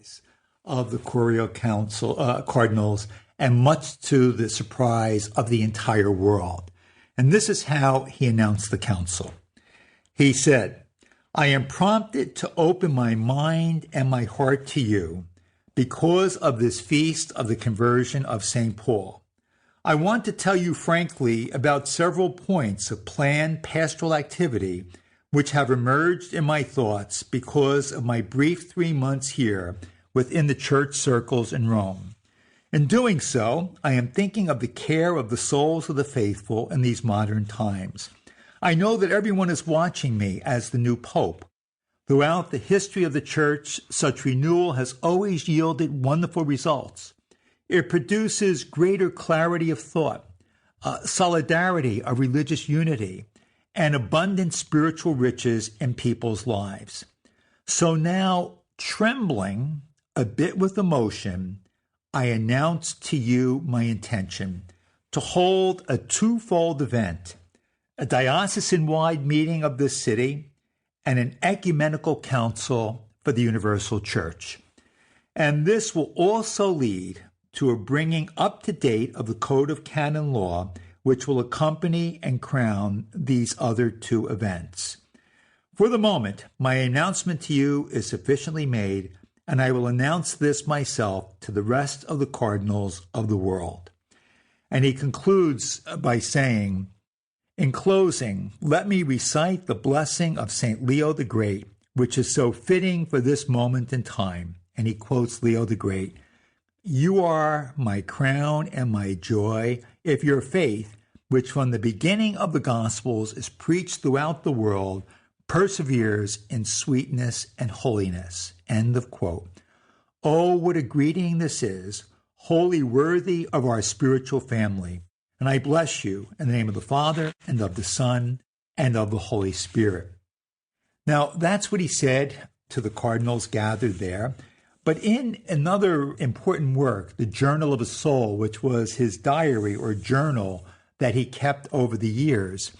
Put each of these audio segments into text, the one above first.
surprise of the Curial Council cardinals, and much to the surprise of the entire world. And this is how he announced the council. He said, "I am prompted to open my mind and my heart to you because of this feast of the conversion of St. Paul. I want to tell you frankly about several points of planned pastoral activity which have emerged in my thoughts because of my brief 3 months here within the church circles in Rome. In doing so, I am thinking of the care of the souls of the faithful in these modern times. I know that everyone is watching me as the new pope. Throughout the history of the church, such renewal has always yielded wonderful results. It produces greater clarity of thought, solidarity of religious unity, and abundant spiritual riches in people's lives. So now, trembling, a bit with emotion, I announce to you my intention to hold a twofold event, a diocesan-wide meeting of this city and an ecumenical council for the universal church. And this will also lead to a bringing up to date of the Code of Canon Law, which will accompany and crown these other two events. For the moment, my announcement to you is sufficiently made, and I will announce this myself to the rest of the cardinals of the world." And he concludes by saying, "In closing, let me recite the blessing of St. Leo the Great, which is so fitting for this moment in time." And he quotes Leo the Great, "You are my crown and my joy if your faith, which from the beginning of the Gospels is preached throughout the world, perseveres in sweetness and holiness." End of quote. Oh, what a greeting this is, wholly worthy of our spiritual family. And I bless you in the name of the Father, and of the Son, and of the Holy Spirit. Now, that's what he said to the cardinals gathered there. But in another important work, the Journal of a Soul, which was his diary or journal that he kept over the years,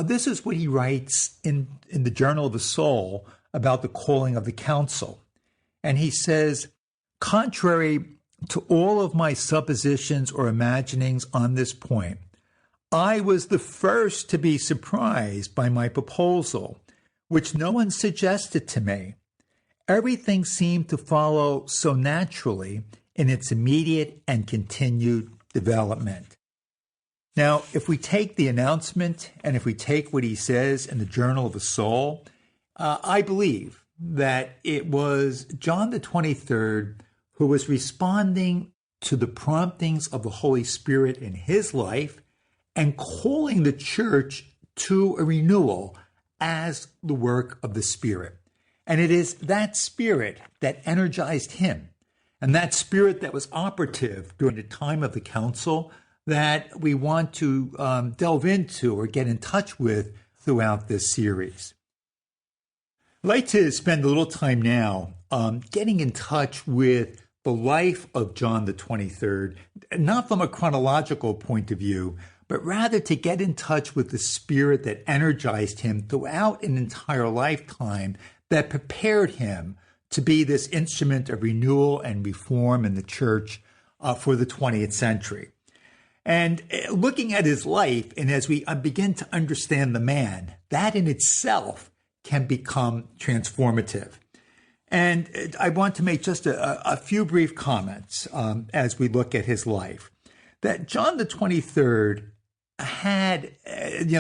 this is what he writes in the Journal of a Soul about the calling of the council. And he says, "Contrary to all of my suppositions or imaginings on this point, I was the first to be surprised by my proposal, which no one suggested to me. Everything seemed to follow so naturally in its immediate and continued development." Now, if we take the announcement and if we take what he says in the Journal of a Soul, I believe that it was John the 23rd who was responding to the promptings of the Holy Spirit in his life and calling the church to a renewal as the work of the Spirit. And it is that Spirit that energized him, and that Spirit that was operative during the time of the council that we want to delve into or get in touch with throughout this series. I'd like to spend a little time now getting in touch with the life of John the 23rd, not from a chronological point of view, but rather to get in touch with the Spirit that energized him throughout an entire lifetime, that prepared him to be this instrument of renewal and reform in the church for the 20th century. And looking at his life, and as we begin to understand the man, that in itself can become transformative. And I want to make just a few brief comments as we look at his life. That John the 23rd had,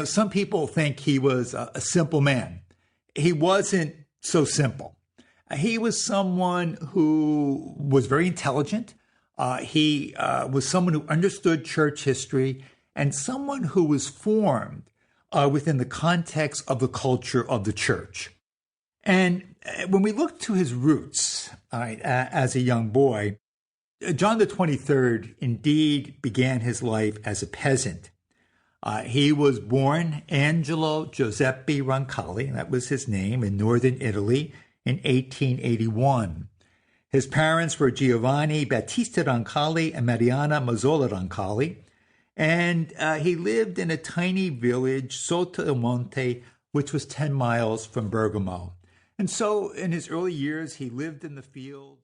some people think he was a simple man. He wasn't so simple. He was someone who was very intelligent. He was someone who understood church history and someone who was formed within the context of the culture of the church. And when we look to his roots as a young boy, John the 23rd indeed began his life as a peasant. He was born Angelo Giuseppe Roncalli, that was his name, in northern Italy in 1881. His parents were Giovanni Battista Roncalli and Mariana Mazzola Roncalli, and he lived in a tiny village, Sotto il Monte, which was 10 miles from Bergamo. And so in his early years, he lived in the fields.